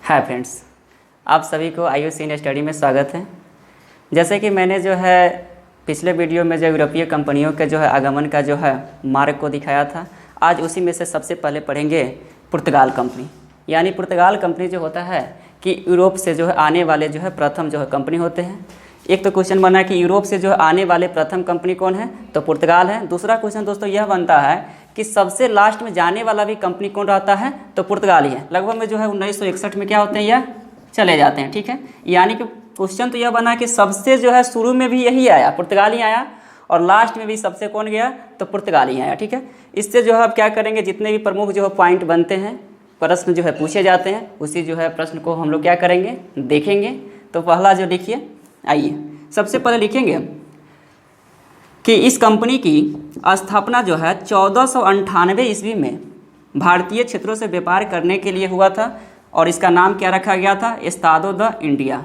Hi friends, आप सभी को IUC इन स्टडी में स्वागत है। जैसे कि मैंने जो है पिछले वीडियो में जो यूरोपीय कंपनियों के जो है आगमन का जो है मार्ग को दिखाया था, आज उसी में से सबसे पहले पढ़ेंगे पुर्तगाल कंपनी। यानी पुर्तगाल कंपनी जो होता है कि यूरोप से जो है आने वाले जो है प्रथम जो है कंपनी होते हैं। एक तो क्वेश्चन बना कि यूरोप से जो है आने वाले प्रथम कंपनी कौन है, तो पुर्तगाल है। दूसरा क्वेश्चन दोस्तों यह बनता है कि सबसे लास्ट में जाने वाला भी कंपनी कौन रहता है, तो पुर्तगाल ही है। लगभग में जो है 1961 में क्या होते हैं, यह चले जाते हैं। ठीक है, यानी कि क्वेश्चन तो यह बना कि सबसे जो है शुरू में भी यही आया, पुर्तगाल ही आया, और लास्ट में भी सबसे कौन गया, तो पुर्तगाल ही आया। ठीक है, इससे जो है अब क्या करेंगे, जितने भी प्रमुख जो है पॉइंट बनते हैं, प्रश्न जो है पूछे जाते हैं, उसी जो है प्रश्न को हम लोग क्या करेंगे, देखेंगे। तो पहला जो लिखिए, आइए सबसे पहले लिखेंगे कि इस कंपनी की स्थापना जो है 1498 ईस्वी में भारतीय क्षेत्रों से व्यापार करने के लिए हुआ था, और इसका नाम क्या रखा गया था, Estado the India.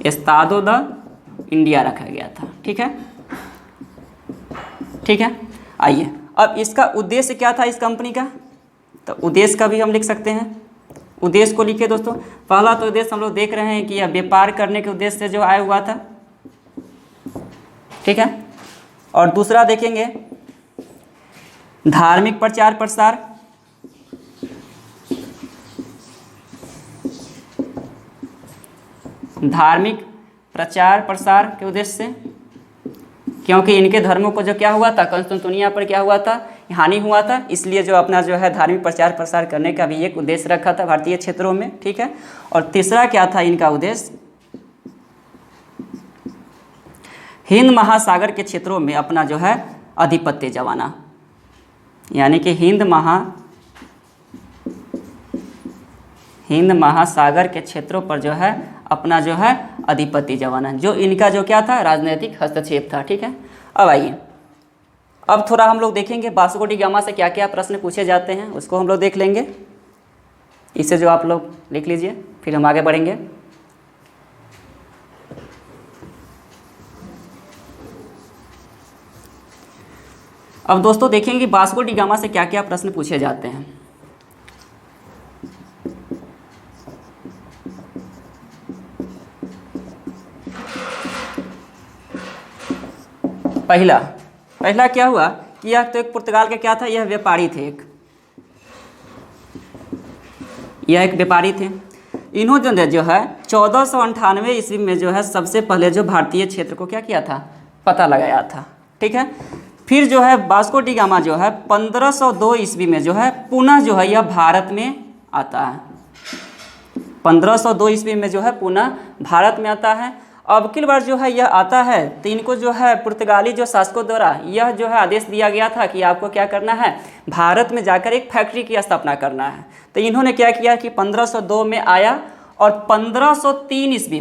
Estado the India रखा गया था। ठीक है, ठीक है। आइए अब इसका उद्देश्य क्या था इस कंपनी का, तो उद्देश्य का भी हम लिख सकते हैं। उद्देश्य को लिखिए दोस्तों। पहला तो उद्देश्य हम लोग देख रहे हैं कि यह व्यापार करने के उद्देश्य से जो आया हुआ था। ठीक है, और दूसरा देखेंगे धार्मिक प्रचार प्रसार। धार्मिक प्रचार प्रसार के उद्देश्य से, क्योंकि इनके धर्मों को जो क्या हुआ था, कंस्तुंतुनिया पर क्या हुआ था, हानि हुआ था, इसलिए जो अपना जो है धार्मिक प्रचार प्रसार करने का भी एक उद्देश्य रखा था भारतीय क्षेत्रों में। ठीक है, और तीसरा क्या था इनका उद्देश्य, हिंद महासागर के क्षेत्रों में अपना जो है आधिपत्य जमाना। यानी कि हिंद महासागर के क्षेत्रों पर जो है अपना जो है आधिपत्य जमाना, जो इनका जो क्या था, राजनीतिक हस्तक्षेप था। ठीक है, अब आइए अब थोड़ा हम लोग देखेंगे वास्को डी गामा से क्या क्या प्रश्न पूछे जाते हैं, उसको हम लोग देख लेंगे। इसे जो आप लोग लिख लीजिए, फिर हम आगे बढ़ेंगे। अब दोस्तों देखेंगे वास्को डी गामा से क्या क्या प्रश्न पूछे जाते हैं। पहला क्या हुआ कि यह तो एक पुर्तगाल के क्या था, यह व्यापारी थे, यह एक व्यापारी थे। इन्होंने जो है 1498 ईस्वी में जो है सबसे पहले जो भारतीय क्षेत्र को क्या किया था, पता लगाया था। ठीक है, फिर जो है वास्को डी गामा जो है 1502 ईस्वी में जो है पुनः जो है यह भारत में आता है। 1502 ईस्वी में जो है पुनः भारत में आता है। अब की बार जो है यह आता है तो इनको जो है पुर्तगाली जो शासकों द्वारा यह जो है आदेश दिया गया था कि आपको क्या करना है, भारत में जाकर एक फैक्ट्री की स्थापना करना है। तो इन्होंने क्या किया कि 1502 में आया, और 1503 ईस्वी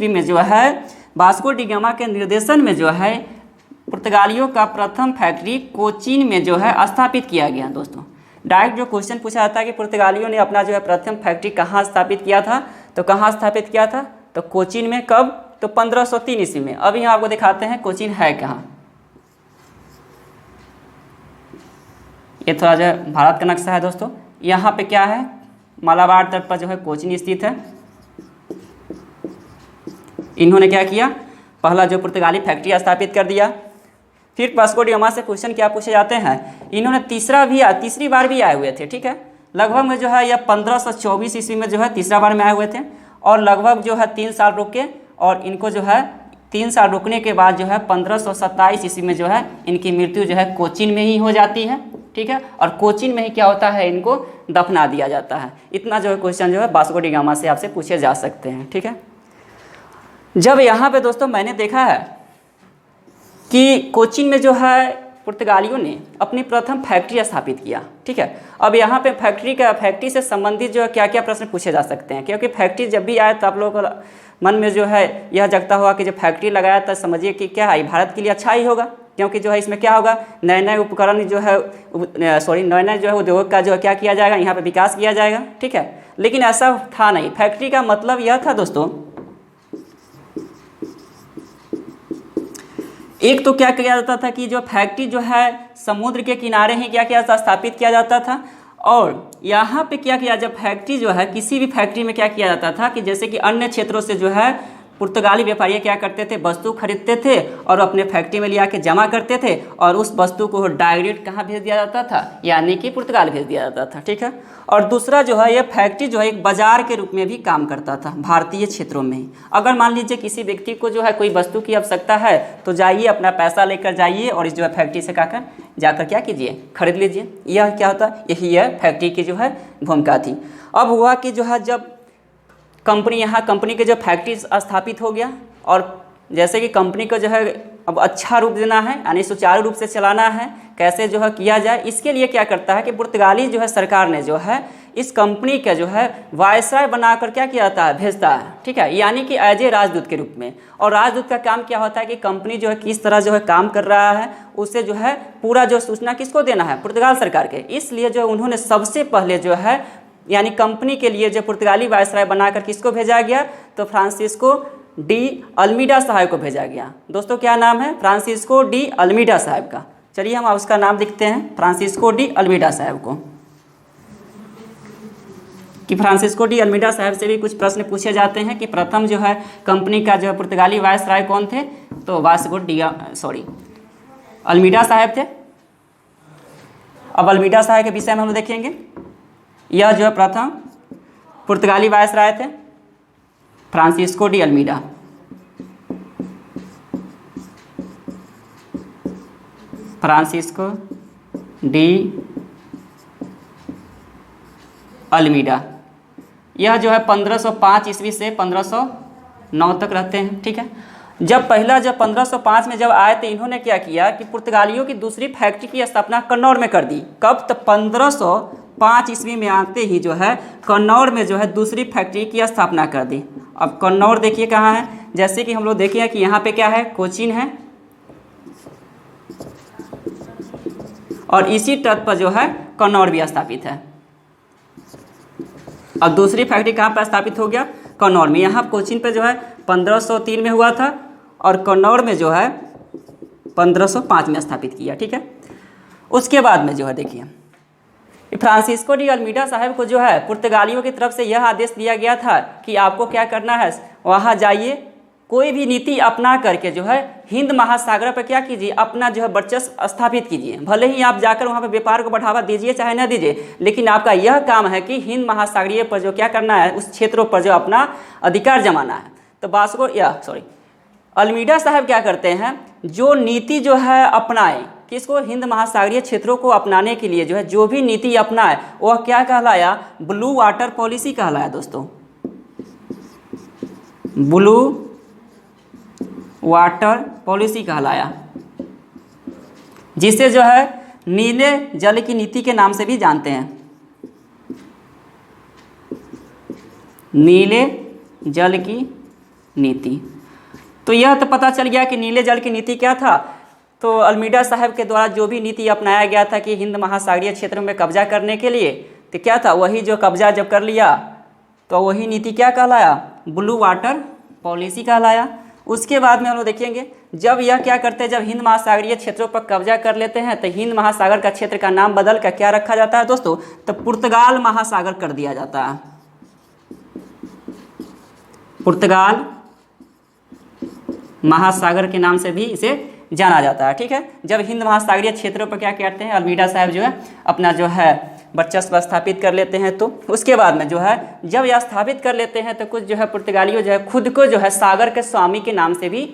में जो है वास्को डी गामा के निर्देशन में जो है पुर्तगालियों का प्रथम फैक्ट्री कोचीन में जो है स्थापित किया गया। दोस्तों डायरेक्ट जो क्वेश्चन पूछा जाता है कि पुर्तगालियों ने अपना जो है प्रथम फैक्ट्री कहाँ स्थापित किया था, तो कहाँ स्थापित किया था, तो कोचीन में। कब, तो 1503 ईस्वी में। अब यहाँ आपको दिखाते हैं कोचीन है कहाँ। ये थोड़ा जो है भारत का नक्शा है दोस्तों। यहाँ पे क्या है, मालाबार तट पर जो है कोचीन स्थित है। इन्होंने क्या किया, पहला जो पुर्तगाली फैक्ट्री स्थापित कर दिया। फिर वास्को डी गामा से क्वेश्चन क्या पूछे जाते हैं, इन्होंने तीसरी बार भी आए हुए थे। ठीक है, लगभग में जो है यह 1524 ईस्वी में जो है तीसरा बार में आए हुए थे, और लगभग जो है 3 साल रुके, और इनको जो है 3 साल रुकने के बाद जो है 1527 ईस्वी में जो है इनकी मृत्यु जो है कोचीन में ही हो जाती है। ठीक है, और कोचीन में ही क्या होता है, इनको दफना दिया जाता है। इतना जो है क्वेश्चन जो है वास्को डी गामा से आपसे पूछे जा सकते हैं। ठीक है, जब यहाँ पे दोस्तों मैंने देखा है कि कोचीन में जो है पुर्तगालियों ने अपनी प्रथम फैक्ट्री स्थापित किया। ठीक है, अब यहाँ पे फैक्ट्री से संबंधित जो है क्या क्या प्रश्न पूछे जा सकते हैं, क्योंकि फैक्ट्री जब भी आए तो आप लोगों को मन में जो है यह जगता हुआ कि जब फैक्ट्री लगाया तो समझिए कि क्या है, भारत के लिए अच्छा ही होगा, क्योंकि जो है इसमें क्या होगा, नए नए उपकरण जो है नए नए जो है उद्योग का जो है क्या किया जाएगा, यहाँ पर विकास किया जाएगा। ठीक है, लेकिन ऐसा था नहीं। फैक्ट्री का मतलब यह था दोस्तों, एक तो क्या किया जाता था कि जो फैक्ट्री जो है समुद्र के किनारे ही क्या किया स्थापित किया जाता था, और यहाँ पे क्या किया, जब फैक्ट्री जो है, किसी भी फैक्ट्री में क्या किया जाता था कि जैसे कि अन्य क्षेत्रों से जो है पुर्तगाली व्यापारी क्या करते थे, वस्तु खरीदते थे और अपने फैक्ट्री में ले आके जमा करते थे और उस वस्तु को डायरेक्ट कहाँ भेज दिया जाता था, यानी कि पुर्तगाल भेज दिया जाता था। ठीक है। और दूसरा जो है, ये फैक्ट्री जो है एक बाजार के रूप में भी काम करता था भारतीय क्षेत्रों में ही। अगर मान लीजिए किसी व्यक्ति को जो है कोई वस्तु की आवश्यकता है तो जाइए, अपना पैसा लेकर जाइए और इस जो है फैक्ट्री से जाकर क्या कीजिए, खरीद लीजिए। यह क्या होता है, यही है फैक्ट्री की जो है भूमिका थी। अब हुआ कि जो है जब कंपनी के जो फैक्ट्री स्थापित हो गया और जैसे कि कंपनी को जो है अब अच्छा रूप देना है, यानी सुचारू रूप से चलाना है, कैसे जो है किया जाए, इसके लिए क्या करता है कि पुर्तगाली जो है सरकार ने जो है इस कंपनी का जो है वायसराय बनाकर क्या किया जाता है, भेजता है। ठीक है, यानी कि एज ए राजदूत के रूप में। और राजदूत का काम क्या होता है कि कंपनी जो है किस तरह जो है काम कर रहा है उससे जो है पूरा जो सूचना किसको देना है, पुर्तगाल सरकार के। इसलिए जो उन्होंने सबसे पहले जो है यानी कंपनी के लिए जो पुर्तगाली वायसराय बनाकर किसको भेजा गया, तो फ्रांसिस्को डी अल्मीडा साहब को भेजा गया। दोस्तों क्या नाम है, फ्रांसिस्को डी अल्मीडा साहब का। चलिए हम उसका नाम लिखते हैं, फ्रांसिस्को डी अल्मीडा साहब को, कि फ्रांसिस्को डी अल्मीडा साहब से भी कुछ प्रश्न पूछे जाते हैं कि प्रथम जो है कंपनी का जो है पुर्तगाली वायसराय कौन थे, तो वास्को डी अल्मीडा साहब थे। अब अल्मीडा साहब के विषय में हम देखेंगे। यह जो है प्रथम पुर्तगाली वायसराय थे, Francisco de Almeida. Francisco de Almeida यह जो है 1505 ईस्वी से 1509 तक रहते हैं। ठीक है। जब 1505 में जब आए तो इन्होंने क्या किया कि पुर्तगालियों की दूसरी फैक्ट्री की स्थापना कन्नौर में कर दी। कब, तो 1505 ईस्वी में आते ही जो है कन्नौर में जो है दूसरी फैक्ट्री की स्थापना कर दी। अब कन्नौर देखिए कहाँ है, जैसे कि हम लोग देखिए कि यहाँ पे क्या है, कोचीन है और इसी तट पर जो है कन्नौर भी स्थापित है। अब दूसरी फैक्ट्री कहाँ पर स्थापित हो गया, कन्नौर में। यहाँ कोचीन पे जो है 1503 में हुआ था और कन्नौर में जो है 1505 में स्थापित किया। ठीक है। उसके बाद में जो है देखिए फ्रांसिस्को डी अल्मीडा साहब को जो है पुर्तगालियों की तरफ से यह आदेश दिया गया था कि आपको क्या करना है, वहाँ जाइए, कोई भी नीति अपना करके जो है हिंद महासागर पर क्या कीजिए, अपना जो है वर्चस्व स्थापित कीजिए। भले ही आप जाकर वहाँ पर व्यापार को बढ़ावा दीजिए चाहे न दीजिए, लेकिन आपका यह काम है कि हिंद महासागरीय पर जो क्या करना है, उस क्षेत्रों पर जो अपना अधिकार जमाना है। तो अल्मीडा साहब क्या करते हैं, जो नीति जो है अपनाए, किसको, हिंद महासागरीय क्षेत्रों को अपनाने के लिए जो है जो भी नीति अपनाए वह क्या कहलाया, ब्लू वाटर पॉलिसी कहलाया। दोस्तों ब्लू वाटर पॉलिसी कहलाया, जिसे जो है नीले जल की नीति के नाम से भी जानते हैं। नीले जल की नीति, तो यह तो पता चल गया कि नीले जल की नीति क्या था। तो अल्मीडा साहब के द्वारा जो भी नीति अपनाया गया था कि हिंद महासागरीय क्षेत्र में कब्जा करने के लिए, तो क्या था, वही जो कब्जा जब कर लिया तो वही नीति क्या कहलाया, ब्लू वाटर पॉलिसी कहलाया। उसके बाद में हम लोग देखेंगे जब यह क्या करते हैं, जब हिंद महासागरीय क्षेत्रों पर कब्जा कर लेते हैं तो हिंद महासागर का क्षेत्र का नाम बदल कर क्या रखा जाता है दोस्तों, तो पुर्तगाल महासागर कर दिया जाता है। पुर्तगाल महासागर के नाम से भी इसे जाना जाता है। ठीक है। जब हिंद महासागरीय क्षेत्रों पर क्या कहते हैं, अल्मीडा साहब जो है अपना जो है वर्चस्व स्थापित कर लेते हैं, तो उसके बाद में जो है जब यह स्थापित कर लेते हैं तो कुछ जो है पुर्तगालियों जो है खुद को जो है सागर के स्वामी के नाम से भी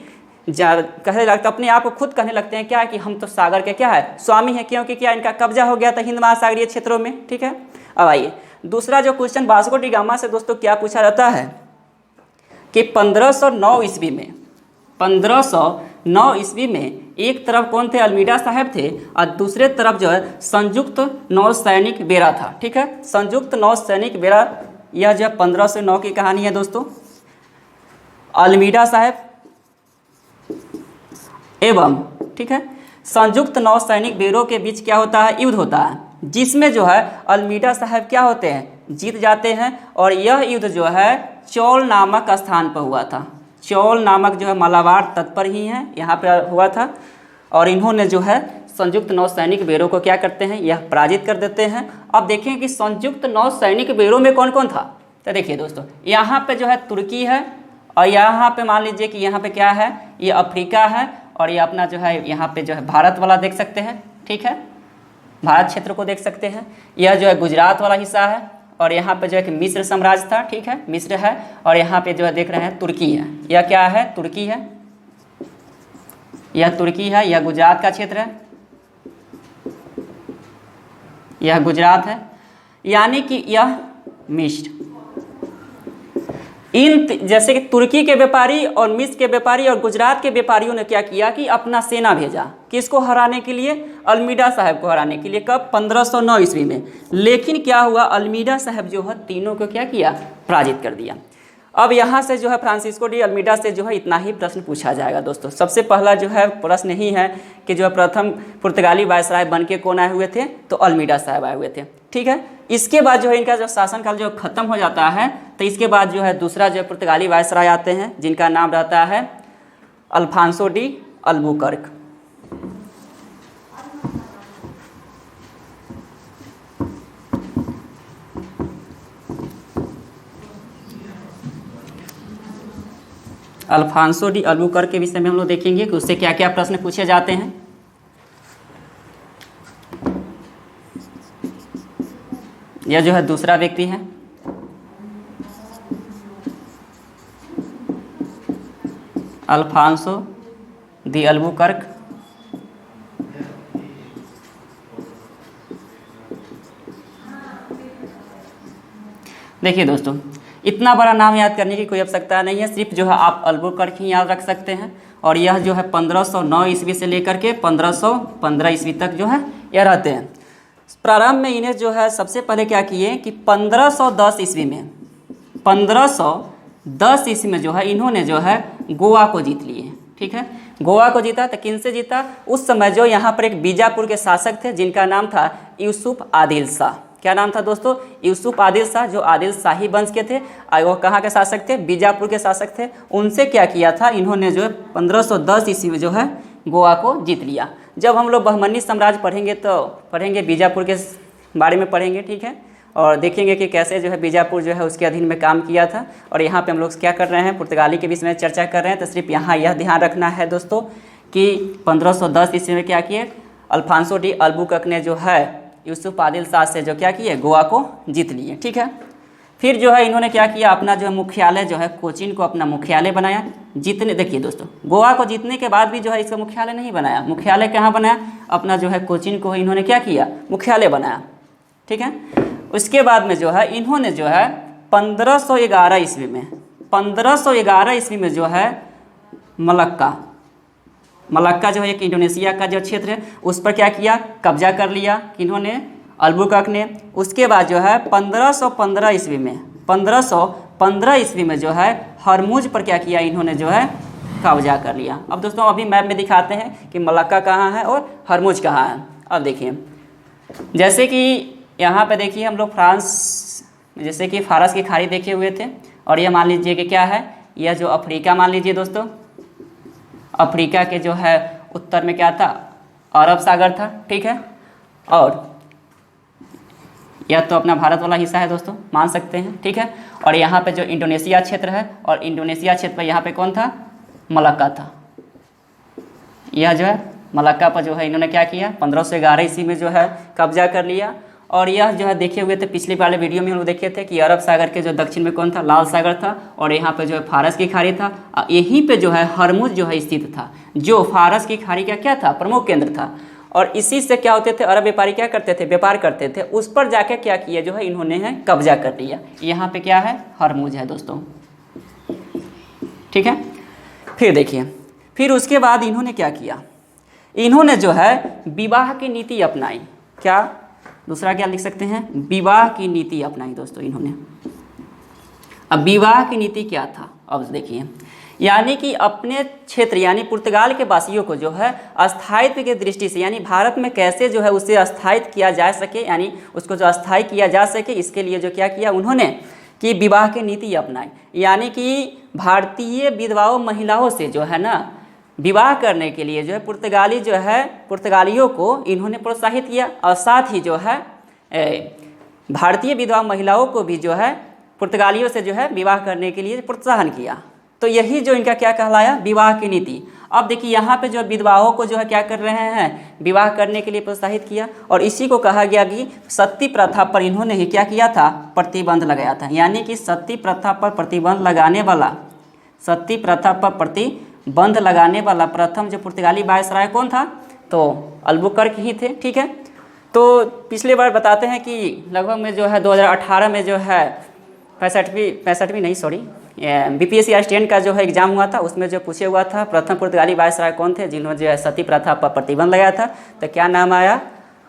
कहने लगते, अपने आप को खुद कहने लगते हैं क्या कि हम तो सागर के क्या है, स्वामी है, क्योंकि क्या इनका कब्जा हो गया था हिंद महासागरीय क्षेत्रों में। ठीक है। अब आइए दूसरा जो क्वेश्चन वास्को डी गामा से दोस्तों क्या पूछा जाता है कि 1509 ईस्वी में 1509 ईस्वी में एक तरफ कौन थे, अल्मीडा साहब थे और दूसरे तरफ जो है संयुक्त नौसैनिक बेरा था। ठीक है। संयुक्त नौसैनिक बेरा यह जो 1509 की कहानी है दोस्तों। अल्मीडा साहब एवं ठीक है संयुक्त नौसैनिक बेरों के बीच क्या होता है, युद्ध होता है, जिसमें जो है अल्मीडा साहब क्या होते हैं, जीत जाते हैं। और यह युद्ध जो है चौल नामक स्थान पर हुआ था। चौल नामक जो है मालाबार तट पर ही है, यहाँ पे हुआ था। और इन्होंने जो है संयुक्त नौसैनिक बेड़ों को क्या करते हैं, यह पराजित कर देते हैं। अब देखें कि संयुक्त नौसैनिक बेड़ों में कौन कौन था। तो देखिए दोस्तों, यहाँ पे जो है तुर्की है, और यहाँ पे मान लीजिए कि यहाँ पे क्या है, ये अफ्रीका है, और ये अपना जो है यहाँ पे जो है भारत वाला देख सकते हैं, ठीक है, भारत क्षेत्र को देख सकते हैं। यह जो है गुजरात वाला हिस्सा है, और यहाँ पे जो है कि मिस्र साम्राज्य था, ठीक है, मिस्र है, और यहाँ पे जो है देख रहे हैं तुर्की है। यह क्या है, तुर्की है, यह तुर्की है, यह गुजरात का क्षेत्र है, यह गुजरात है, यानी कि यह मिस्र। जैसे कि तुर्की के व्यापारी और मिस्र के व्यापारी और गुजरात के व्यापारियों ने क्या किया कि अपना सेना भेजा, किसको हराने के लिए, अल्मीडा साहब को हराने के लिए। कब, 1509 ईस्वी में। लेकिन क्या हुआ, अल्मीडा साहब जो है तीनों को क्या किया, पराजित कर दिया। अब यहाँ से जो है फ्रांसिस्को डी अल्मीडा से जो है इतना ही प्रश्न पूछा जाएगा दोस्तों। सबसे पहला जो है प्रश्न ही है कि जो है प्रथम पुर्तगाली वायसराय बन के कौन आए हुए थे, तो अल्मीडा साहब आए हुए थे, ठीक है। इसके बाद जो है इनका जो शासनकाल जो खत्म हो जाता है, तो इसके बाद जो है दूसरा जो है पुर्तगाली वायसराय आते हैं, जिनका नाम रहता है Alfonso de Albuquerque. Alfonso de Albuquerque के विषय में हम लोग देखेंगे कि उससे क्या क्या प्रश्न पूछे जाते हैं। यह जो है दूसरा व्यक्ति है, अल्फांसो दी अल्बुकर्क। देखिए दोस्तों, इतना बड़ा नाम याद करने की कोई आवश्यकता नहीं है, सिर्फ जो है आप अल्बुकर्क ही याद रख सकते हैं। और यह जो है 1509 ईस्वी से लेकर के 1515 ईस्वी तक जो है यह रहते हैं। प्रारंभ में इन्हें जो है सबसे पहले क्या किए कि 1510 ईस्वी में, 1510 ईस्वी में जो है इन्होंने जो है गोवा को जीत लिए, ठीक है। गोवा को जीता, तो किन से जीता, उस समय जो यहाँ पर एक बीजापुर के शासक थे जिनका नाम था यूसुफ आदिल शाह। क्या नाम था दोस्तों, यूसुफ आदिल शाह, जो आदिल शाही वंश के थे, और वो कहाँ के शासक थे, बीजापुर के शासक थे। उनसे क्या किया था इन्होंने, जो है 1510 ईस्वी में जो है गोवा को जीत लिया। जब हम लोग बहमनी साम्राज्य पढ़ेंगे तो पढ़ेंगे बीजापुर के बारे में पढ़ेंगे, ठीक है, और देखेंगे कि कैसे जो है बीजापुर जो है उसके अधीन में काम किया था। और यहाँ पे हम लोग क्या कर रहे हैं, पुर्तगाली के विषय में चर्चा कर रहे हैं। तो सिर्फ यहाँ यह ध्यान रखना है दोस्तों कि 1510 ईस्वी में क्या किए, अल्फांसो डी अल्बुकर्क ने जो है यूसुफ आदिल शाह से जो क्या किए, गोवा को जीत लिए, ठीक है। फिर जो है इन्होंने क्या किया, अपना जो है मुख्यालय जो है कोचीन को अपना मुख्यालय बनाया। जीतने, देखिए दोस्तों, गोवा को जीतने के बाद भी जो है इसका मुख्यालय नहीं बनाया। मुख्यालय कहाँ बनाया, अपना जो है कोचीन को इन्होंने क्या किया, मुख्यालय बनाया, ठीक है। उसके बाद में जो है इन्होंने जो है 1511 ईस्वी में, 1511 ईस्वी में जो है मलक्का जो है एक इंडोनेशिया का जो क्षेत्र है उस पर क्या किया, कब्जा कर लिया इन्होंने, अल्बुकर्क ने। उसके बाद जो है 1515 ईस्वी में, 1515 ईस्वी में जो है हरमुज पर क्या किया इन्होंने, जो है कब्जा कर लिया। अब दोस्तों अभी मैप में दिखाते हैं कि मलक्का कहाँ है और हरमुज कहाँ है। अब देखिए, जैसे कि यहाँ पे देखिए हम लोग जैसे कि फारस की खाड़ी देखे हुए थे, और यह मान लीजिए कि क्या है, यह जो अफ्रीका मान लीजिए दोस्तों, अफ्रीका के जो है उत्तर में क्या था, अरब सागर था, ठीक है। और यह तो अपना भारत वाला हिस्सा है दोस्तों, मान सकते हैं, ठीक है। और यहाँ पे जो इंडोनेशिया क्षेत्र है, और इंडोनेशिया क्षेत्र पर यहाँ पे कौन था, मलक्का था। यह जो है मलक्का पर जो है इन्होंने क्या किया, 1511 ईस्वी में जो है कब्जा कर लिया। और यह जो है देखे हुए थे पिछले वाले वीडियो में हम लोग देखे थे कि अरब सागर के जो दक्षिण में कौन था, लाल सागर था, और यहाँ पे जो है फारस की खाड़ी था। यहीं पे जो है हरमुज जो है स्थित था, जो फारस की खाड़ी का क्या था, प्रमुख केंद्र था। और इसी से क्या होते थे, अरब व्यापारी क्या करते थे, व्यापार करते थे। उस पर जाके क्या किया, जो है इन्होंने है कब्जा कर लिया। यहाँ पे क्या है, हरमुज है दोस्तों, ठीक है। फिर देखिए, फिर उसके बाद इन्होंने क्या किया, इन्होंने जो है विवाह की नीति अपनाई। क्या, दूसरा क्या लिख सकते हैं, विवाह की नीति अपनाई दोस्तों इन्होंने। अब विवाह की नीति क्या था, अब देखिए, यानी कि अपने क्षेत्र यानी पुर्तगाल के वासियों को जो है अस्थायित्व की दृष्टि से, यानी भारत में कैसे जो है उसे अस्थायित किया जा सके, यानी उसको जो अस्थायी किया जा सके, इसके लिए जो क्या किया उन्होंने कि विवाह की नीति अपनाई। यानी कि भारतीय विधवाओं महिलाओं से जो है ना विवाह करने के लिए जो है पुर्तगालियों को इन्होंने प्रोत्साहित किया और साथ ही जो है भारतीय विधवा महिलाओं को भी जो है पुर्तगालियों से जो है विवाह करने के लिए प्रोत्साहन किया। तो यही जो इनका क्या कहलाया, विवाह की नीति। अब देखिए यहाँ पे जो विधवाओं को जो है क्या कर रहे हैं, विवाह करने के लिए प्रोत्साहित किया और इसी को कहा गया कि सती प्रथा पर इन्होंने ही क्या किया था, प्रतिबंध लगाया था। यानी कि सती प्रथा पर प्रतिबंध लगाने वाला प्रथम जो पुर्तगाली वायसराय कौन था, तो अल्बुकर्क ही थे। ठीक है, तो पिछले बार बताते हैं कि लगभग में जो है 2018 में जो है 65वीं नहीं सॉरी बीपीएससी असिस्टेंट का जो है एग्जाम हुआ था, उसमें जो पूछे हुआ था प्रथम पुर्तगाली वायसराय कौन थे जिन्होंने जो है सती प्रथा पर प्रतिबंध लगाया था, तो क्या नाम आया,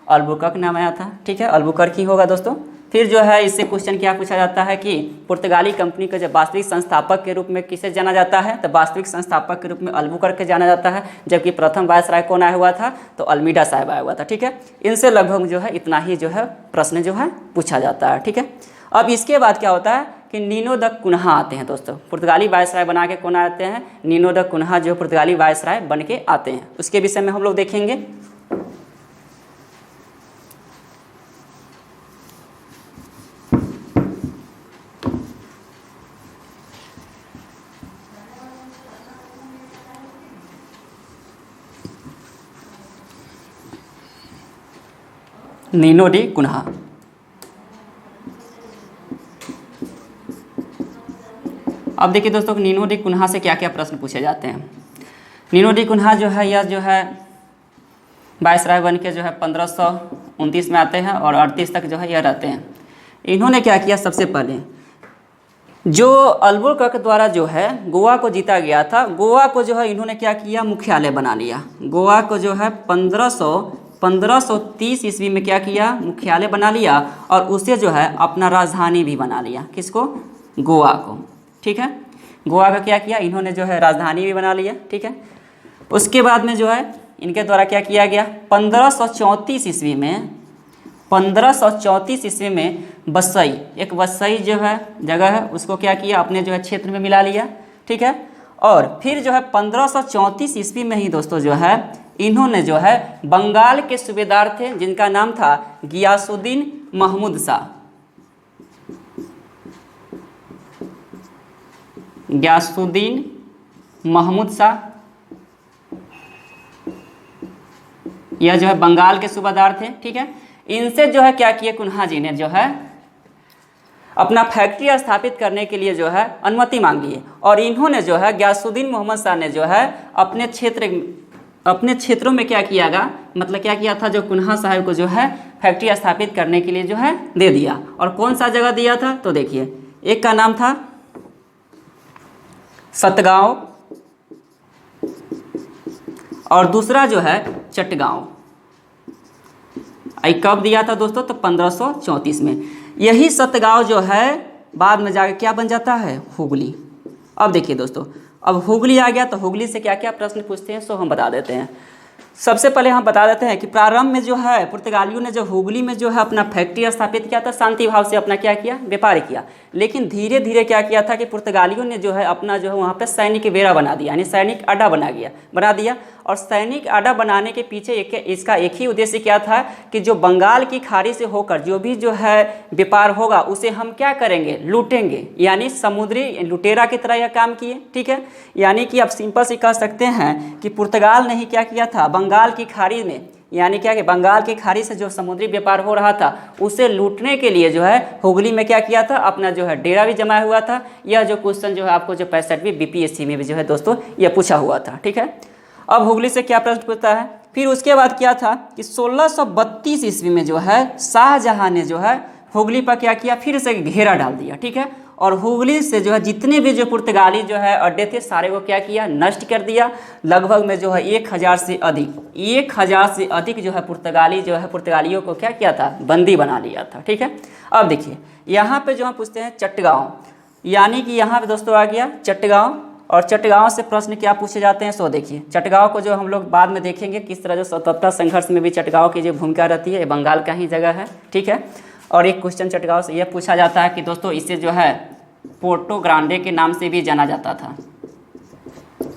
अल्बुकर्क नाम आया था। ठीक है, अल्बुकर्क ही होगा दोस्तों। फिर जो है इससे क्वेश्चन क्या पूछा जाता है कि पुर्तगाली कंपनी का जब वास्तविक संस्थापक के रूप में किसे जाना जाता है, तो वास्तविक संस्थापक के रूप में अल्बुकर्क जाना जाता है, जबकि प्रथम वायसराय कौन आया हुआ था, तो अल्मीडा साहब आया हुआ था। ठीक है, इनसे लगभग जो है इतना ही जो है प्रश्न जो है पूछा जाता है। ठीक है, अब इसके बाद क्या होता है कि नीनो द कुन्हा आते हैं दोस्तों, पुर्तगाली वायसराय बना के कौन आते हैं, नीनो द कुन्हा जो पुर्तगाली वायसराय बन के आते हैं, उसके विषय में हम लोग देखेंगे। नीनो डी कुन्हा, अब देखिए दोस्तों नीनो डी कुन्हा से क्या क्या प्रश्न पूछे जाते हैं। नीनो डी कुन्हा जो है यह जो है वायसराय बन के जो है 1529 में आते हैं और 38 तक जो है यह रहते हैं। इन्होंने क्या किया, सबसे पहले जो अल्बुकर्क द्वारा जो है गोवा को जीता गया था, गोवा को जो है इन्होंने क्या किया, मुख्यालय बना लिया। गोवा को जो है 1530 ईस्वी में क्या किया, मुख्यालय बना लिया और उसे जो है अपना राजधानी भी बना लिया। किसको, गोवा को। ठीक है, गोवा का क्या किया, इन्होंने जो है राजधानी भी बना लिया। ठीक है, उसके बाद में जो है इनके द्वारा क्या किया गया, 1534 ईस्वी में बसई, एक बसई जो है जगह है उसको क्या किया, अपने जो है क्षेत्र में मिला लिया। ठीक है, और फिर जो है 1534 ईस्वी में ही दोस्तों जो है इन्होंने जो है बंगाल के सूबेदार थे जिनका नाम था गियासुद्दीन महमूद शाह, गियासुद्दीन महमूद शाह, यह जो है बंगाल के सूबेदार थे। ठीक है, इनसे जो है क्या किए, कुन्हा जी ने जो है अपना फैक्ट्री स्थापित करने के लिए जो है अनुमति मांगी है और इन्होंने जो है गियासुद्दीन मोहम्मद शाह ने जो है अपने क्षेत्रों में क्या कियागा, मतलब क्या किया था, जो कुन्हा साहब को जो है फैक्ट्री स्थापित करने के लिए जो है दे दिया। और कौन सा जगह दिया था, तो देखिए एक का नाम था सतगांव और दूसरा जो है चटगांव। कब दिया था दोस्तों, तो 1534 में। यही सतगांव जो है बाद में जाकर क्या बन जाता है, हुगली। अब देखिए दोस्तों, अब हुगली आ गया तो हुगली से क्या क्या प्रश्न पूछते हैं सो हम बता देते हैं। सबसे पहले हम बता देते हैं कि प्रारंभ में जो है पुर्तगालियों ने जो हुगली में जो है अपना फैक्ट्री स्थापित किया था, शांति भाव से अपना क्या किया, व्यापार किया। लेकिन धीरे धीरे क्या किया था कि पुर्तगालियों ने जो है अपना जो है वहाँ पे सैनिक बेड़ा बना दिया, यानी सैनिक अड्डा बना दिया। और सैनिक अड्डा बनाने के पीछे इसका एक ही उद्देश्य क्या था कि जो बंगाल की खाड़ी से होकर जो भी जो है व्यापार होगा उसे हम क्या करेंगे, लूटेंगे, यानी समुद्री लुटेरा की तरह यह काम किए। ठीक है, यानी कि आप सिंपल से कह सकते हैं कि पुर्तगाल ने ही क्या किया था, बंगाल की खाड़ी में, यानी क्या कि बंगाल की खाड़ी से जो समुद्री व्यापार हो रहा था उसे लूटने के लिए जो है हुगली में क्या किया था, अपना जो है डेरा भी जमाया हुआ था। यह जो क्वेश्चन जो है आपको जो 65वीं बीपीएससी में भी जो है दोस्तों यह पूछा हुआ था। ठीक है, अब हुगली से क्या प्रश्न पूछता है, फिर उसके बाद क्या था कि 1632 ईस्वी में जो है शाहजहां ने जो है हुगली पर क्या किया, फिर से घेरा डाल दिया। ठीक है, और हुगली से जो है जितने भी जो पुर्तगाली जो है अड्डे थे सारे को क्या किया, नष्ट कर दिया। लगभग में जो है 1000 से अधिक जो है पुर्तगालियों को क्या किया था, बंदी बना लिया था। ठीक है, अब देखिए यहाँ पे जो हम पूछते हैं चटगांव, यानी कि यहाँ पे दोस्तों आ गया चटगांव। और चटगांव से प्रश्न क्या पूछे जाते हैं सो देखिए, चटगांव को जो हम लोग बाद में देखेंगे किस तरह जो स्वतंत्रता संघर्ष में भी चटगांव की जो भूमिका रहती है, ये बंगाल का ही जगह है। ठीक है, और एक क्वेश्चन चटगांव से यह पूछा जाता है कि दोस्तों इसे जो है पोर्टो ग्रांडे के नाम से भी जाना जाता था।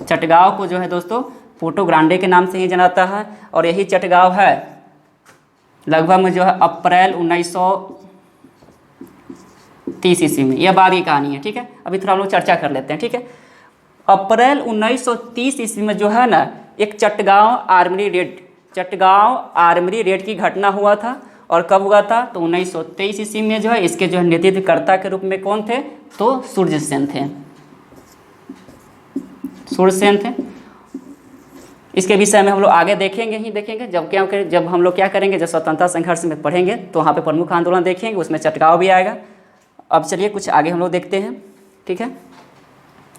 चटगांव को जो है दोस्तों पोर्टो ग्रांडे के नाम से ही जाना जाता है। और यही चटगांव है लगभग में जो है अप्रैल 1930 ईस्वी में। यह बाद की कहानी है, ठीक है। अभी थोड़ा हम लोग चर्चा कर लेते हैं, ठीक है। अप्रैल 1930 ईस्वी में जो है ना एक चटगांव आर्मरी रेड की घटना हुआ था। और कब हुआ था? तो 1923 ईस्वी में जो है इसके जो है नेतृत्वकर्ता के रूप में कौन थे? तो सूर्यसेन थे, सूर्यसेन थे। इसके विषय में हम लोग आगे देखेंगे जब हम लोग क्या करेंगे, जब स्वतंत्रता संघर्ष में पढ़ेंगे तो वहाँ पे प्रमुख आंदोलन देखेंगे, उसमें चटगांव भी आएगा। अब चलिए कुछ आगे हम लोग देखते हैं, ठीक है।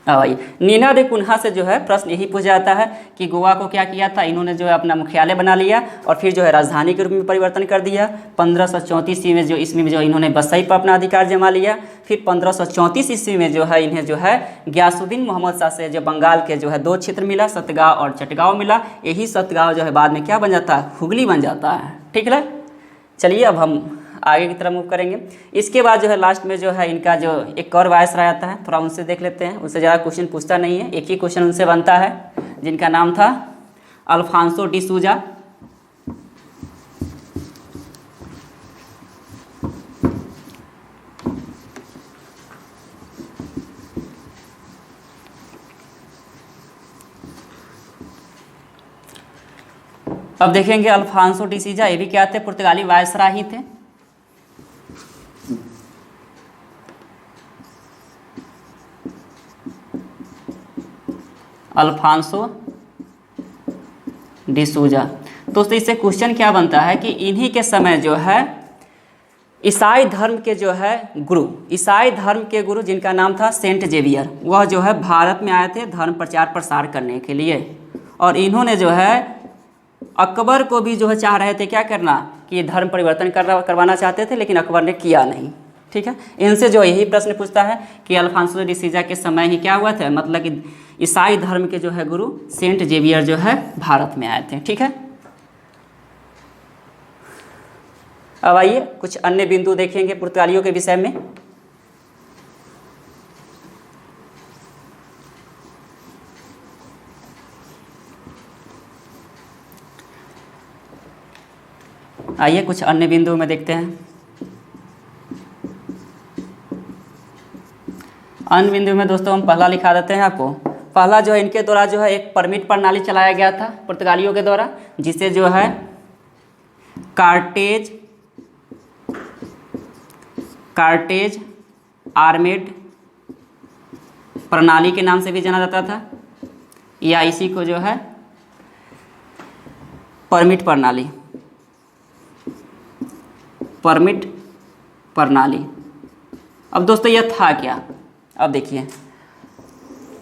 आइए, नीना दे कुन्हा से जो है प्रश्न यही पूछा जाता है कि गोवा को क्या किया था, इन्होंने जो है अपना मुख्यालय बना लिया और फिर जो है राजधानी के रूप में परिवर्तन कर दिया। 1534 ईस्वी में जो इन्होंने बसई पर अपना अधिकार जमा लिया। फिर 1534 ईस्वी में जो है इन्हें जो है गयासुद्दीन मोहम्मद शाह से जो बंगाल के जो है 2 क्षेत्र मिला, सतगांव और चटगांव मिला। यही सतगांव जो है बाद में क्या बन जाता है? हुगली बन जाता है, ठीक है। चलिए अब हम आगे की तरफ मूव करेंगे। इसके बाद जो है लास्ट में जो है इनका जो एक और वायसराय आता है, थोड़ा उनसे देख लेते हैं। उससे ज़्यादा क्वेश्चन पूछता नहीं है, एक ही क्वेश्चन उनसे बनता है, जिनका नाम था अल्फांसो डी सूजा। अब देखेंगे अल्फांसो डी सूजा, ये भी क्या थे? पुर्तगाली वायसराय ही थे। अल्फांसो डी सूजा। दोस्तों इससे क्वेश्चन क्या बनता है कि इन्हीं के समय जो है ईसाई धर्म के गुरु जिनका नाम था सेंट जेवियर, वह जो है भारत में आए थे धर्म प्रचार प्रसार करने के लिए। और इन्होंने जो है अकबर को भी जो है चाह रहे थे क्या करना, कि धर्म परिवर्तन करवाना चाहते थे, लेकिन अकबर ने किया नहीं, ठीक है। इनसे जो यही प्रश्न पूछता है कि अल्फांसो डी सूजा के समय ही क्या हुआ था, मतलब कि ईसाई धर्म के जो है गुरु सेंट जेवियर जो है भारत में आए थे, ठीक है। अब आइए कुछ अन्य बिंदु देखेंगे पुर्तगालियों के विषय में। आइए कुछ अन्य बिंदु में देखते हैं। अन्य बिंदु में दोस्तों हम पहला लिखा देते हैं आपको। पहला जो है इनके द्वारा जो है एक परमिट प्रणाली चलाया गया था पुर्तगालियों के द्वारा, जिसे जो है कार्टेज आर्मेड प्रणाली के नाम से भी जाना जाता था, या इसी को जो है परमिट प्रणाली। अब दोस्तों यह था क्या? अब देखिए,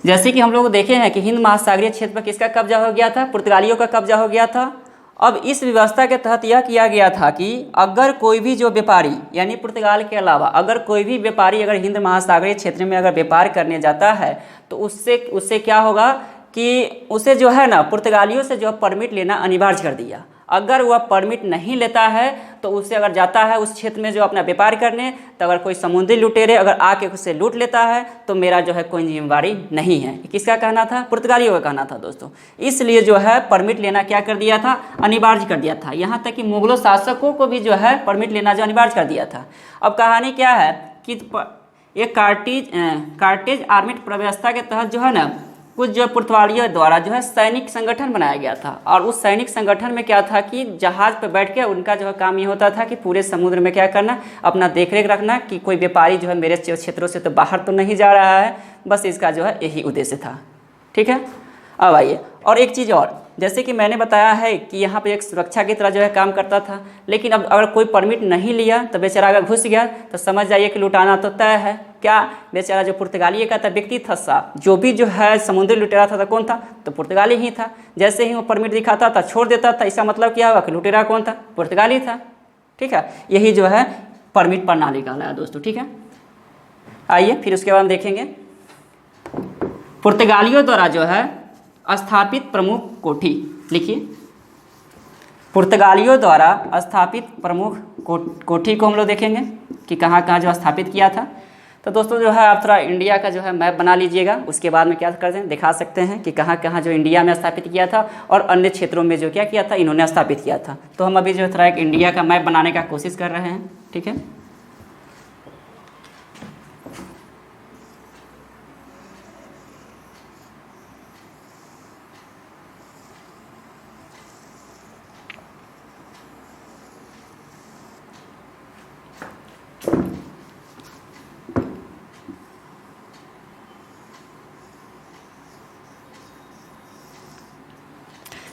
जैसे कि हम लोग देखे हैं कि हिंद महासागरीय क्षेत्र पर किसका कब्जा हो गया था? पुर्तगालियों का कब्जा हो गया था। अब इस व्यवस्था के तहत यह किया गया था कि अगर कोई भी जो व्यापारी, यानी पुर्तगाल के अलावा अगर कोई भी व्यापारी अगर हिंद महासागरीय क्षेत्र में अगर व्यापार करने जाता है तो उससे क्या होगा कि उसे जो है ना पुर्तगालियों से जो है परमिट लेना अनिवार्य कर दिया। अगर वह परमिट नहीं लेता है तो उससे अगर जाता है उस क्षेत्र में जो अपना व्यापार करने, तो अगर कोई समुद्री लुटेरे अगर आके उससे लूट लेता है तो मेरा जो है कोई जिम्मेवारी नहीं है। किसका कहना था? पुर्तगालियों का कहना था दोस्तों। इसलिए जो है परमिट लेना क्या कर दिया था? अनिवार्य कर दिया था। यहाँ तक कि मुगलों शासकों को भी जो है परमिट लेना जो अनिवार्य कर दिया था। अब कहानी क्या है कि ये कार्टेज आर्मेड व्यवस्था के तहत जो है ना कुछ जो पुर्तगालियों द्वारा जो है सैनिक संगठन बनाया गया था। और उस सैनिक संगठन में क्या था कि जहाज पर बैठ के उनका जो है काम ये होता था कि पूरे समुद्र में क्या करना, अपना देखरेख रखना कि कोई व्यापारी जो है मेरे क्षेत्रों से तो बाहर तो नहीं जा रहा है। बस इसका जो है यही उद्देश्य था, ठीक है। अब आइए, और एक चीज़ और, जैसे कि मैंने बताया है कि यहाँ पे एक सुरक्षा की तरह जो है काम करता था, लेकिन अब अगर कोई परमिट नहीं लिया तो बेचारा अगर घुस गया तो समझ जाइए कि लुटाना तो तय है। क्या बेचारा जो पुर्तगाली का व्यक्ति था, जो भी जो है समुद्री लुटेरा था, कौन था? तो पुर्तगाली ही था। जैसे ही वो परमिट दिखाता था छोड़ देता था, इसका मतलब क्या हुआ कि लुटेरा कौन था? पुर्तगाली था, ठीक है। यही जो है परमिट प्रणाली कहलाया दोस्तों, ठीक है। आइए फिर उसके बाद हम देखेंगे पुर्तगालियों द्वारा जो है स्थापित प्रमुख कोठी। लिखिए, पुर्तगालियों द्वारा स्थापित प्रमुख कोठी को हम लोग देखेंगे कि कहाँ कहाँ जो स्थापित किया था। तो दोस्तों जो है आप थोड़ा इंडिया का जो है मैप बना लीजिएगा, उसके बाद में क्या करते हैं दिखा सकते हैं कि कहाँ कहाँ जो इंडिया में स्थापित किया था और अन्य क्षेत्रों में जो क्या किया था इन्होंने स्थापित किया था। तो हम अभी जो है थोड़ा एक इंडिया का मैप बनाने का कोशिश कर रहे हैं, ठीक है।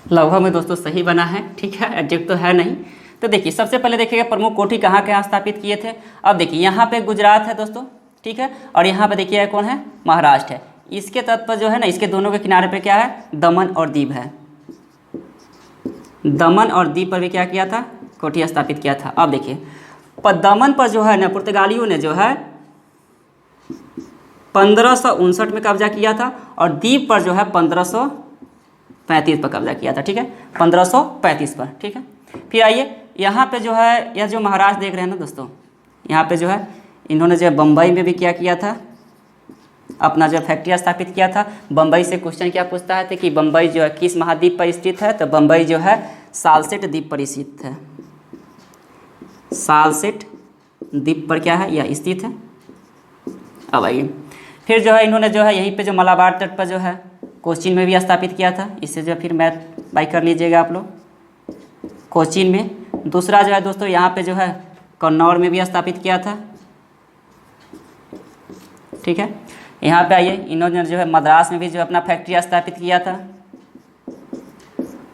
लगभग में दोस्तों सही बना है, ठीक है, एडजेक्ट तो है नहीं। तो देखिए सबसे पहले देखिएगा प्रमुख कोठी कहाँ कहाँ स्थापित किए थे। अब देखिए यहाँ पे गुजरात है दोस्तों, ठीक है, और यहाँ पे देखिए कौन है, महाराष्ट्र है। इसके तट पर जो है ना, इसके दोनों के किनारे पे क्या है, दमन और दीव है। दमन और दीव पर भी क्या किया था, कोठी स्थापित किया था। अब देखिए दमन पर जो है ना पुर्तगालियों ने जो है 1559 में कब्जा किया था और दीव पर जो है 1535 पर कब्जा किया था, ठीक है, 1535 पर, ठीक है। फिर आइए यहाँ पे जो है, यह जो महाराष्ट्र देख रहे हैं ना दोस्तों, यहाँ पे जो है इन्होंने जो है बम्बई में भी क्या किया था, अपना जो फैक्ट्री स्थापित किया था। बम्बई से क्वेश्चन क्या पूछता है कि बम्बई जो है किस महाद्वीप पर स्थित है, तो बम्बई जो है सालसेट द्वीप पर स्थित है। सालसेट द्वीप पर क्या है, यह स्थित है। अब आइए फिर जो है इन्होंने जो है यहीं पे जो मलाबार तट पर जो है कोचीन में भी स्थापित किया था। इससे जो फिर मैथ बाई कर लीजिएगा आप लोग, कोचीन में। दूसरा जो है दोस्तों यहाँ पे जो है कन्नौर में भी स्थापित किया था, ठीक है। यहाँ पे आइए इन्होंने जो है मद्रास में भी जो अपना फैक्ट्री स्थापित किया था।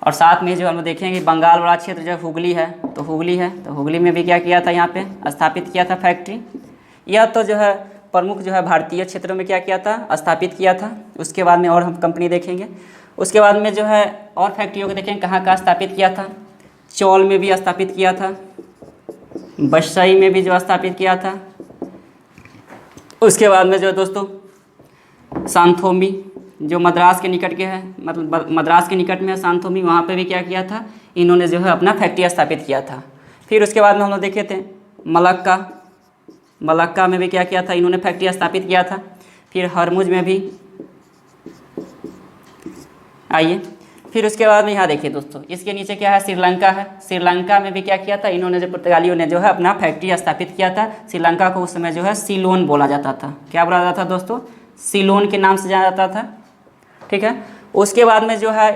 और साथ में जो हम देखेंगे बंगाल वाला क्षेत्र जो हुगली है, तो हुगली है, तो हुगली में भी क्या किया था, यहाँ पे स्थापित किया था फैक्ट्री। यह तो जो है प्रमुख जो है भारतीय क्षेत्रों में क्या किया था, स्थापित किया था। उसके बाद में और हम कंपनी देखेंगे। उसके बाद में जो है और फैक्ट्रियों को देखेंगे कहाँ कहाँ स्थापित किया था। चौल में भी स्थापित किया था, बसई में भी जो स्थापित किया था। उसके बाद में जो है दोस्तों सांथोमी जो मद्रास के निकट के है, मतलब मद्रास के निकट में है सांथोमी, वहाँ पे भी क्या किया था इन्होंने जो है अपना फैक्ट्री स्थापित किया था। फिर उसके बाद में हम लोग देखे थे मलक्का, मलक्का में भी क्या किया था इन्होंने फैक्ट्री स्थापित किया था। फिर हरमुज में भी। आइए फिर उसके बाद में यहाँ देखिए दोस्तों, इसके नीचे क्या है, श्रीलंका है। श्रीलंका में भी क्या किया था इन्होंने, जो पुर्तगालियों ने जो है अपना फैक्ट्री स्थापित किया था। श्रीलंका को उस समय जो है सिलोन बोला जाता था। क्या बोला जाता था दोस्तों, सिलोन के नाम से जाना जाता था, ठीक है। उसके बाद में जो है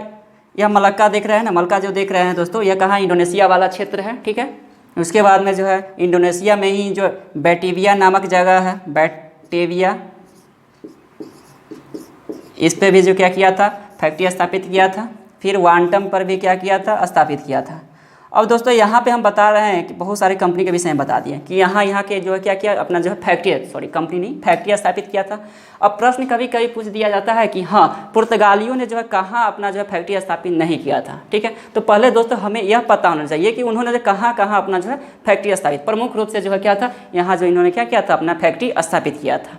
यह मलक्का देख रहे हैं ना, मलक्का जो देख रहे हैं दोस्तों, यह कहाँ, इंडोनेशिया वाला क्षेत्र है, ठीक है। उसके बाद में जो है इंडोनेशिया में ही जो बैटेविया नामक जगह है, बैटेविया, इस पे भी जो क्या किया था फैक्ट्री स्थापित किया था। फिर वांटम पर भी क्या किया था, स्थापित किया था। अब दोस्तों यहाँ पे हम बता रहे हैं कि बहुत सारे कंपनी के विषय में बता दिए कि यहाँ के जो है क्या किया, अपना जो है फैक्ट्री, सॉरी कंपनी नहीं, फैक्ट्री स्थापित किया था। अब प्रश्न कभी कभी पूछ दिया जाता है कि हाँ पुर्तगालियों ने जो है कहाँ अपना जो है फैक्ट्री स्थापित नहीं किया था, ठीक है। तो पहले दोस्तों हमें यह पता होना चाहिए कि उन्होंने जो कहाँ कहाँ अपना जो है फैक्ट्री स्थापित, प्रमुख रूप से जो है क्या था, यहाँ जो इन्होंने क्या किया था अपना फैक्ट्री स्थापित किया था।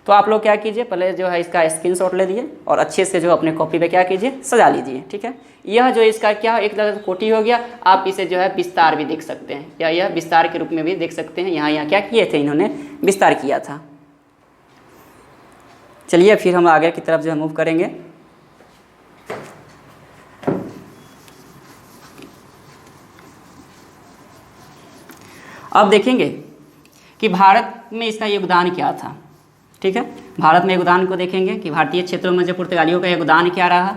तो आप लोग क्या कीजिए, पहले जो है इसका स्क्रीनशॉट ले लीजिए और अच्छे से जो अपने कॉपी पे क्या कीजिए, सजा लीजिए, ठीक है। यह जो इसका क्या एक तरह से कोटी हो गया। आप इसे जो है विस्तार भी देख सकते हैं, या यह विस्तार के रूप में भी देख सकते हैं। यहाँ क्या किए थे इन्होंने, विस्तार किया था। चलिए फिर हम आगे की तरफ जो है मूव करेंगे। अब देखेंगे कि भारत में इसका योगदान क्या था, ठीक है। भारत में योगदान को देखेंगे कि भारतीय क्षेत्रों में जो पुर्तगालियों का योगदान क्या रहा।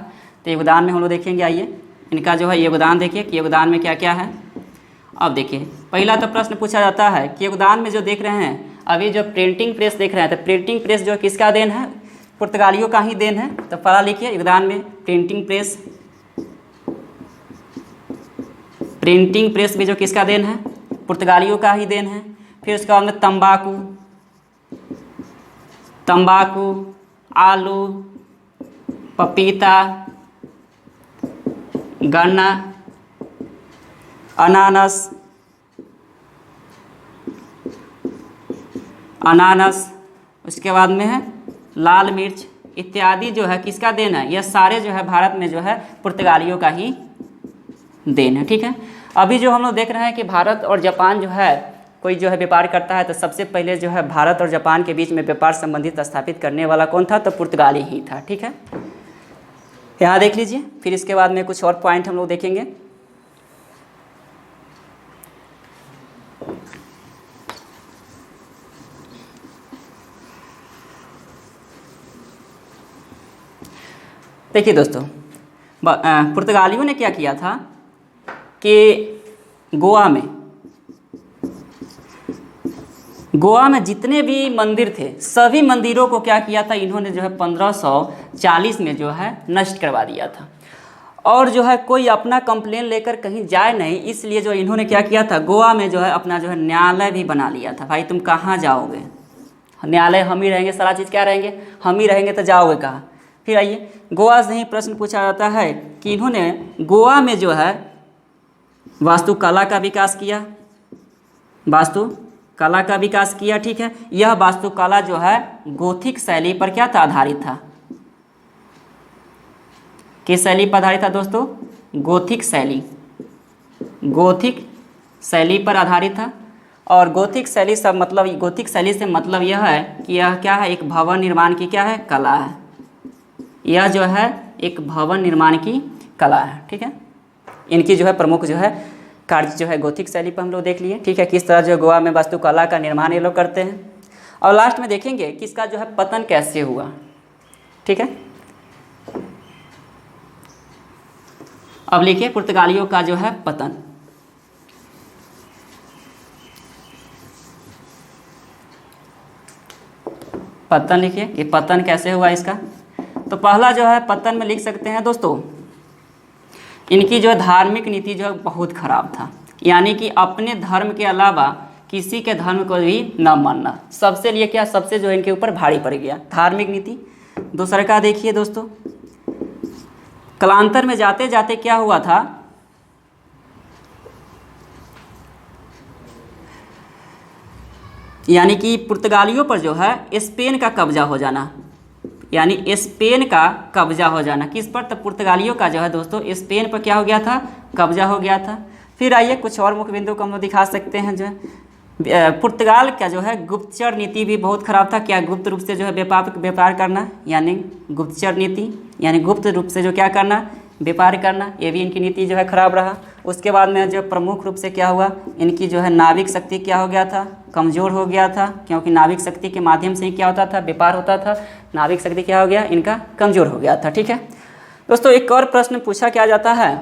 तो योगदान में हम लोग देखेंगे, आइए इनका जो है योगदान देखिए कि योगदान में क्या क्या है। अब देखिए पहला तो प्रश्न पूछा जाता है कि योगदान में जो देख रहे हैं अभी जो प्रिंटिंग प्रेस देख रहे हैं, तो प्रिंटिंग प्रेस जो किसका देन है, पुर्तगालियों का ही देन है। तो पढ़ा लिखिए योगदान में प्रिंटिंग प्रेस, प्रिंटिंग प्रेस भी जो किसका देन है, पुर्तगालियों का ही देन है। फिर उसके बाद में तंबाकू, तंबाकू, आलू, पपीता, गन्ना, अनानास, अनानास, उसके बाद में है लाल मिर्च इत्यादि जो है किसका देन है, यह सारे जो है भारत में जो है पुर्तगालियों का ही देन है, ठीक है। अभी जो हम लोग देख रहे हैं कि भारत और जापान जो है कोई जो है व्यापार करता है तो सबसे पहले जो है भारत और जापान के बीच में व्यापार संबंधित स्थापित करने वाला कौन था, तो पुर्तगाली ही था। ठीक है, यहाँ देख लीजिए। फिर इसके बाद में कुछ और पॉइंट हम लोग देखेंगे। देखिए दोस्तों, पुर्तगालियों ने क्या किया था कि गोवा में जितने भी मंदिर थे सभी मंदिरों को क्या किया था, इन्होंने जो है 1540 में जो है नष्ट करवा दिया था। और जो है कोई अपना कंप्लेन लेकर कहीं जाए नहीं, इसलिए जो इन्होंने क्या किया था, गोवा में जो है अपना जो है न्यायालय भी बना लिया था। भाई तुम कहाँ जाओगे, न्यायालय हम ही रहेंगे, सारा चीज़ क्या रहेंगे, हम ही रहेंगे, तो जाओगे कहाँ। फिर आइए, गोवा से ही प्रश्न पूछा जाता है कि इन्होंने गोवा में जो है वास्तुकला का विकास किया, वास्तुकला का विकास किया। ठीक है, यह वास्तुकला जो है गोथिक शैली पर क्या था, आधारित था। किस शैली पर आधारित था दोस्तों, गोथिक शैली पर आधारित था। और गोथिक शैली सब मतलब, गोथिक शैली से मतलब यह है कि यह क्या है, एक भवन निर्माण की क्या है, कला है। यह जो है एक भवन निर्माण की कला है। ठीक है, इनकी जो है प्रमुख जो है कार्य जो है गोथिक शैली पर हम लोग देख लिए। ठीक है, किस तरह जो गोवा में वास्तुकला का निर्माण ये लोग करते हैं। और लास्ट में देखेंगे कि इसका जो है पतन कैसे हुआ। ठीक है, अब लिखिए पुर्तगालियों का जो है पतन। पतन लिखिए कि पतन कैसे हुआ इसका। तो पहला जो है पतन में लिख सकते हैं दोस्तों, इनकी जो धार्मिक नीति जो है बहुत खराब था, यानी कि अपने धर्म के अलावा किसी के धर्म को भी न मानना, सबसे लिए क्या, सबसे जो इनके ऊपर भारी पड़ गया धार्मिक नीति। दूसरा का देखिए दोस्तों, कालांतर में जाते जाते क्या हुआ था, यानी कि पुर्तगालियों पर जो है स्पेन का कब्जा हो जाना, यानी स्पेन का कब्जा हो जाना। किस पर, तो पुर्तगालियों का जो है दोस्तों स्पेन पर क्या हो गया था, कब्जा हो गया था। फिर आइए कुछ और मुख्य बिंदु को हम लोग दिखा सकते हैं। जो है पुर्तगाल का जो है गुप्तचर नीति भी बहुत खराब था। क्या, गुप्त रूप से जो है व्यापार करना, यानी गुप्तचर नीति, यानी गुप्त रूप से जो क्या करना, व्यापार करना, ये भी इनकी नीति जो है खराब रहा। उसके बाद में जो प्रमुख रूप से क्या हुआ, इनकी जो है नाविक शक्ति क्या हो गया था, कमज़ोर हो गया था, क्योंकि नाविक शक्ति के माध्यम से ही क्या होता था, व्यापार होता था। नाविक शक्ति क्या हो गया, इनका कमज़ोर हो गया था। ठीक है दोस्तों, एक और प्रश्न पूछा क्या जाता है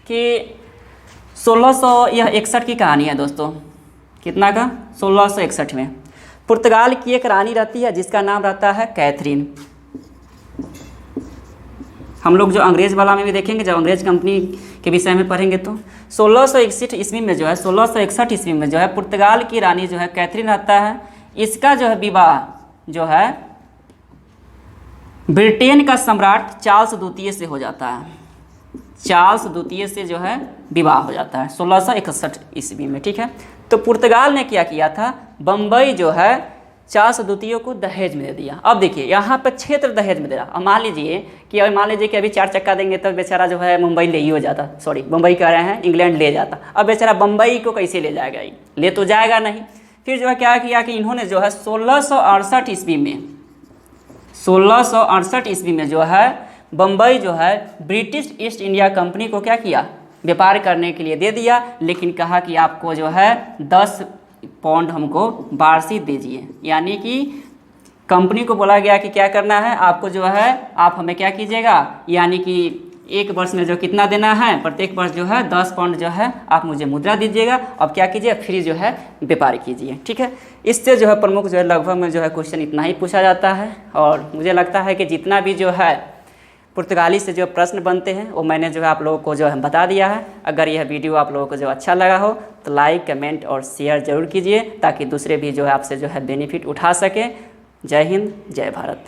कि 1661 की कहानी है दोस्तों, कितना का, 1661 में पुर्तगाल की एक रानी रहती है जिसका नाम रहता है कैथरीन। हम लोग जो अंग्रेज़ वाला में भी देखेंगे, जब अंग्रेज कंपनी के विषय में पढ़ेंगे तो 1661 ईस्वी में जो है, 1661 ईस्वी में जो है पुर्तगाल की रानी जो है कैथरीन रहता है। इसका जो है विवाह जो है ब्रिटेन का सम्राट चार्ल्स द्वितीय से हो जाता है। चार्ल्स द्वितीय से जो है विवाह हो जाता है 1661 ईस्वी में। ठीक है, तो पुर्तगाल ने क्या किया था, बम्बई जो है चार्ल्स द्वितीय को दहेज में दे दिया। अब देखिए यहाँ पर क्षेत्र दहेज में दे रहा। अब मान लीजिए कि अभी 4 चक्का देंगे तो बेचारा जो है मुंबई ले ही हो जाता, सॉरी मुंबई कह रहे हैं, इंग्लैंड ले जाता। अब बेचारा बम्बई को कैसे ले जाएगा, ले तो जाएगा नहीं। फिर जो है क्या किया कि इन्होंने जो है 1668 ईस्वी में, 1668 ईस्वी में जो है बम्बई जो है ब्रिटिश ईस्ट इंडिया कंपनी को क्या किया, व्यापार करने के लिए दे दिया। लेकिन कहा कि आपको जो है 10 पाउंड हमको वार्षिक दीजिए, यानी कि कंपनी को बोला गया कि क्या करना है, आपको जो है आप हमें क्या कीजिएगा, यानी कि एक वर्ष में जो कितना देना है, प्रत्येक वर्ष जो है 10 पाउंड जो है आप मुझे मुद्रा दीजिएगा। अब क्या कीजिए, फ्री जो है व्यापार कीजिए। ठीक है, इससे जो है प्रमुख जो है लगभग में जो है क्वेश्चन इतना ही पूछा जाता है। और मुझे लगता है कि जितना भी जो है पुर्तगाली से जो प्रश्न बनते हैं वो मैंने जो है आप लोगों को जो है बता दिया है। अगर यह वीडियो आप लोगों को जो अच्छा लगा हो तो लाइक, कमेंट और शेयर जरूर कीजिए, ताकि दूसरे भी जो है आपसे जो है बेनिफिट उठा सकें। जय हिंद, जय भारत।